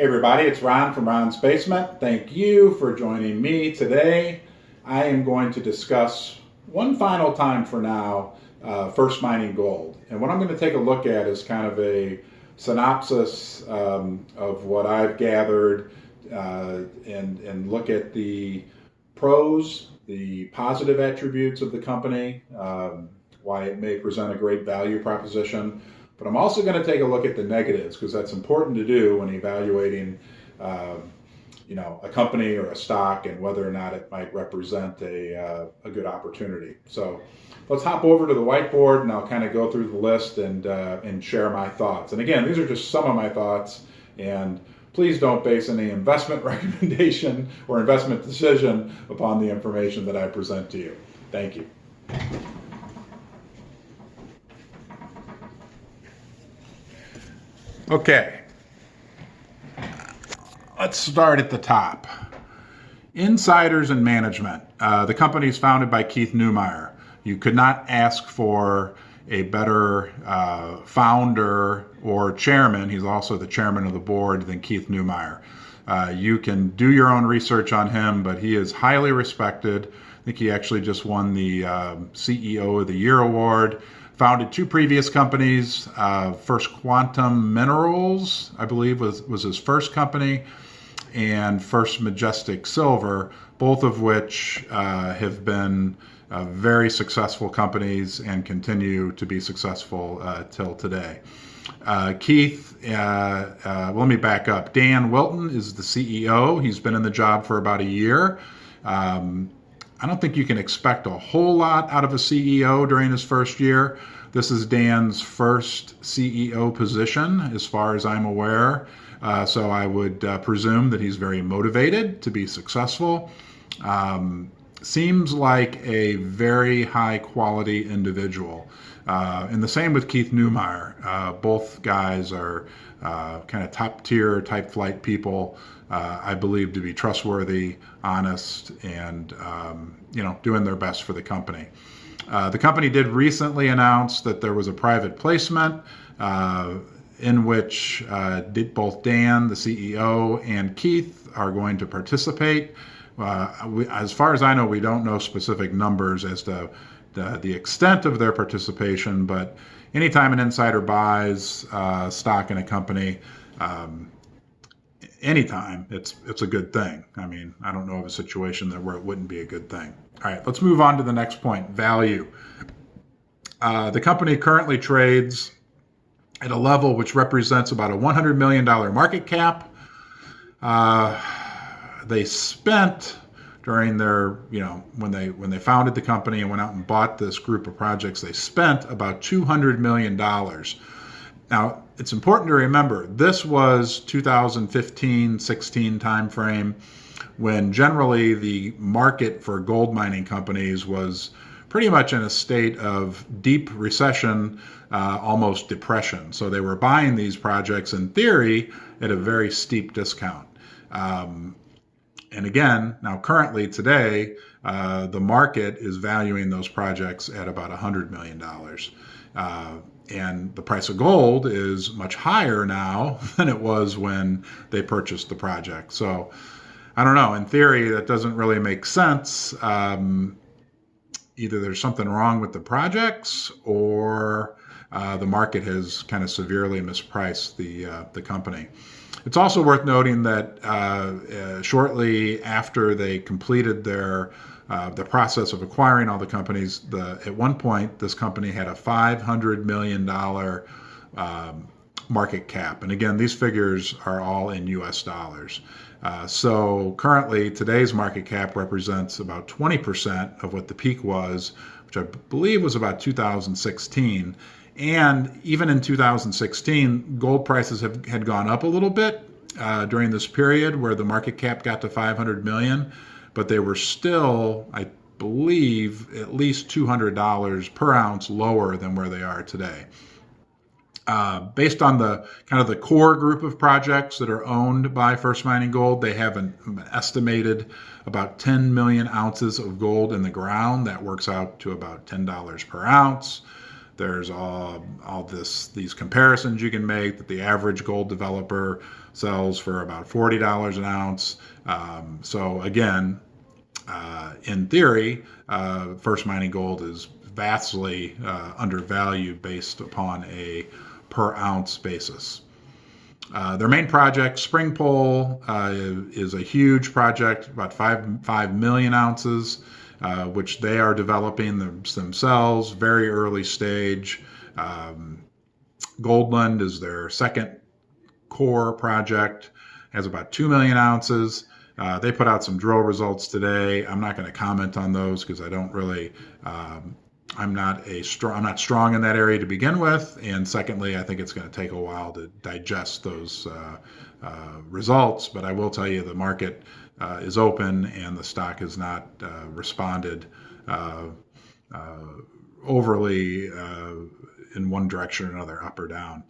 Hey everybody, it's Ron from Ron's Basement. Thank you for joining me today. I am going to discuss one final time for now, First Mining Gold. And what I'm going to take a look at is kind of a synopsis of what I've gathered and look at the pros, the positive attributes of the company, why it may present a great value proposition. But I'm also going to take a look at the negatives because that's important to do when evaluating, a company or a stock and whether or not it might represent a good opportunity. So let's hop over to the whiteboard and I'll kind of go through the list and share my thoughts. And again, these are just some of my thoughts, and please don't base any investment recommendation or investment decision upon the information that I present to you. Thank you. Okay, let's start at the top. Insiders and management. The company is founded by Keith Neumeyer. You could not ask for a better founder or chairman. He's also the chairman of the board than Keith Neumeyer. You can do your own research on him, but he is highly respected. I think he actually just won the CEO of the Year award. Founded two previous companies. First Quantum Minerals, I believe, was his first company, and First Majestic Silver, both of which have been very successful companies and continue to be successful till today. Keith, let me back up. Dan Wilton is the CEO. He's been in the job for about a year. I don't think you can expect a whole lot out of a CEO during his first year. This is Dan's first CEO position, as far as I'm aware. So I would presume that he's very motivated to be successful. Seems like a very high quality individual. And the same with Keith Neumeyer. Both guys are kind of top tier type flight people. I believe to be trustworthy, honest, and doing their best for the company. The company did recently announce that there was a private placement in which both Dan, the CEO, and Keith are going to participate. As far as I know, we don't know specific numbers as to the extent of their participation, but anytime an insider buys stock in a company, anytime, it's a good thing. I mean, I don't know of a situation where it wouldn't be a good thing. All right, let's move on to the next point, value. The company currently trades at a level which represents about a $100 million market cap. They spent during their, when they founded the company and went out and bought this group of projects, they spent about $200 million. Now, it's important to remember, this was 2015-16 timeframe when generally the market for gold mining companies was pretty much in a state of deep recession, almost depression. So they were buying these projects in theory at a very steep discount. And again, now currently today, the market is valuing those projects at about $100 million. And the price of gold is much higher now than it was when they purchased the project. So I don't know, in theory, that doesn't really make sense. Either there's something wrong with the projects or the market has kind of severely mispriced the company. It's also worth noting that shortly after they completed the process of acquiring all the companies, at one point this company had a $500 million market cap. And again, these figures are all in US dollars. So currently today's market cap represents about 20% of what the peak was, which I believe was about 2016. And even in 2016, gold prices had gone up a little bit during this period where the market cap got to 500 million, but they were still, I believe, at least $200 per ounce lower than where they are today. Based on the kind of the core group of projects that are owned by First Mining Gold, they have an estimated about 10 million ounces of gold in the ground. That works out to about $10 per ounce. There's these comparisons you can make that the average gold developer sells for about $40 an ounce. So again, in theory, First Mining Gold is vastly undervalued based upon a per ounce basis. Their main project, Spring Pole, is a huge project, about 5 million ounces, which they are developing themselves, very early stage. Goldland is their second core project, has about 2 million ounces. They put out some drill results today. I'm not going to comment on those because I don't really, I'm not strong in that area to begin with. And secondly, I think it's going to take a while to digest those results. But I will tell you the market is open and the stock has not responded overly in one direction or another, up or down.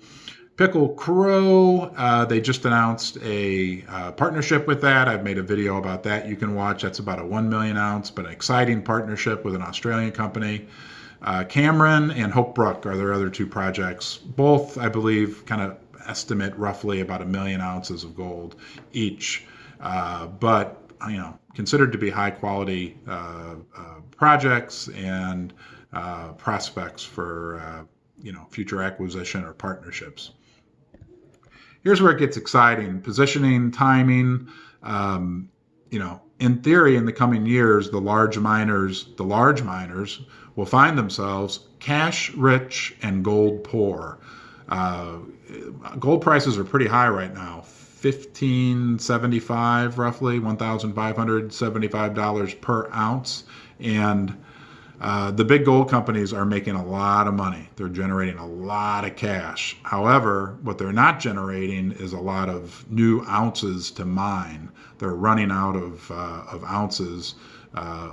Pickle Crow, they just announced a partnership with that. I've made a video about that you can watch. That's about a 1 million ounce, but an exciting partnership with an Australian company. Cameron and Hope Brook are their other two projects. Both, I believe, kind of estimate roughly about 1 million ounces of gold each. But, considered to be high quality projects and prospects for, future acquisition or partnerships. Here's where it gets exciting. Positioning, timing, in theory, in the coming years, the large miners will find themselves cash rich and gold poor. Gold prices are pretty high right now, $1,575 roughly, $1,575 per ounce. And the big gold companies are making a lot of money. They're generating a lot of cash. However, what they're not generating is a lot of new ounces to mine. They're running out of ounces,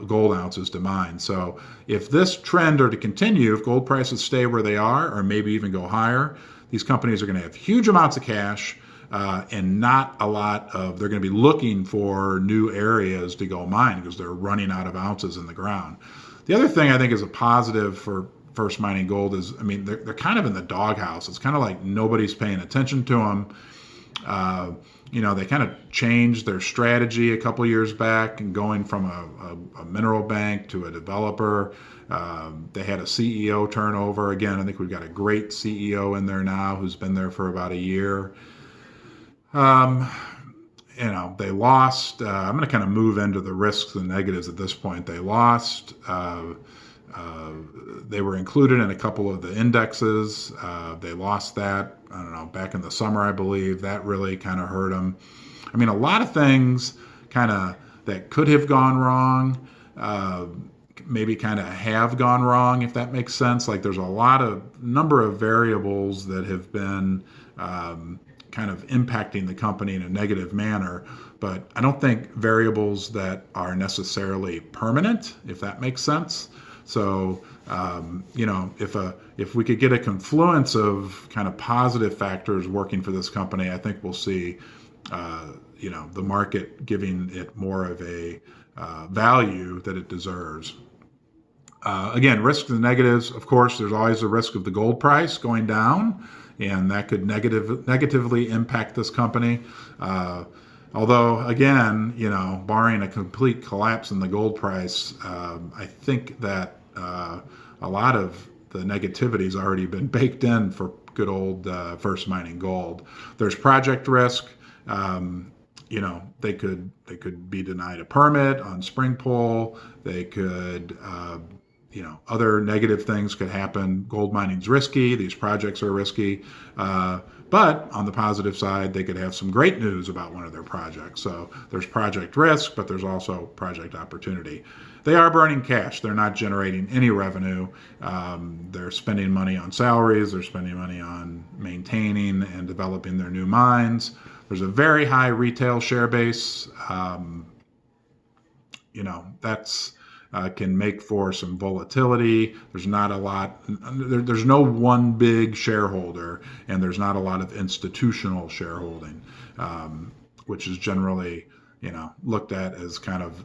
gold ounces to mine. So if this trend are to continue, if gold prices stay where they are or maybe even go higher, these companies are going to have huge amounts of cash and not a lot of, they're going to be looking for new areas to go mine because they're running out of ounces in the ground. The other thing I think is a positive for First Mining Gold is, they're kind of in the doghouse. It's kind of like nobody's paying attention to them. They kind of changed their strategy a couple years back and going from a mineral bank to a developer. They had a CEO turnover. Again, I think we've got a great CEO in there now who's been there for about a year. They lost. I'm going to kind of move into the risks and negatives at this point. They lost. They were included in a couple of the indexes. They lost that, back in the summer, I believe. That really kind of hurt them. A lot of things kind of that could have gone wrong, maybe kind of have gone wrong, if that makes sense. Like there's a number of variables that have been kind of impacting the company in a negative manner, but I don't think variables that are necessarily permanent, if that makes sense. So, if we could get a confluence of kind of positive factors working for this company, I think we'll see, the market giving it more of a value that it deserves. Again, risks and negatives, of course, there's always a risk of the gold price going down, and that could negatively impact this company. Although, again, barring a complete collapse in the gold price, I think that a lot of the negativity has already been baked in for good old First Mining Gold. There's project risk. They could be denied a permit on Spring Pole. They could, other negative things could happen. Gold mining's risky. These projects are risky. But on the positive side, they could have some great news about one of their projects. So there's project risk, but there's also project opportunity. They are burning cash. They're not generating any revenue. They're spending money on salaries. They're spending money on maintaining and developing their new mines. There's a very high retail share base. That's can make for some volatility. There's not a lot. There's no one big shareholder, and there's not a lot of institutional shareholding, which is generally looked at as kind of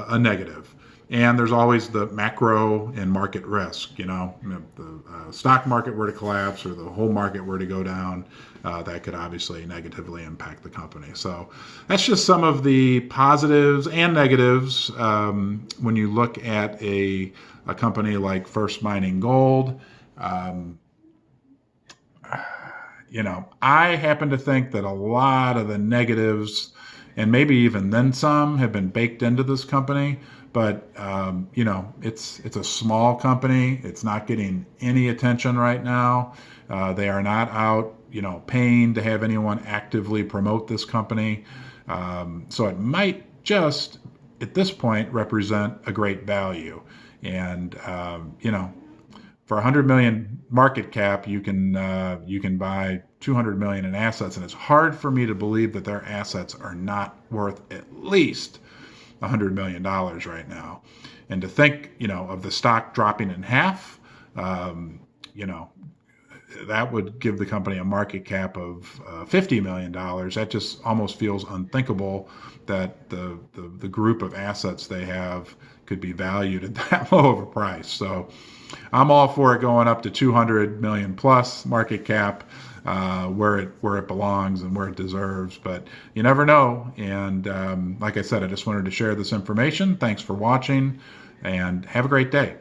a negative. And there's always the macro and market risk. If the stock market were to collapse or the whole market were to go down, that could obviously negatively impact the company. So that's just some of the positives and negatives when you look at a company like First Mining Gold. I happen to think that a lot of the negatives, and maybe even then some, have been baked into this company. But it's a small company. It's not getting any attention right now. They are not out, paying to have anyone actively promote this company. So it might just, at this point, represent a great value. And for 100 million market cap, you can buy 200 million in assets, and it's hard for me to believe that their assets are not worth at least $100 million right now. And to think, of the stock dropping in half, that would give the company a market cap of $50 million. That just almost feels unthinkable that the group of assets they have could be valued at that low of a price. So I'm all for it going up to 200 million plus market cap, where it belongs and where it deserves. But you never know. And like I said, I just wanted to share this information. Thanks for watching, and have a great day.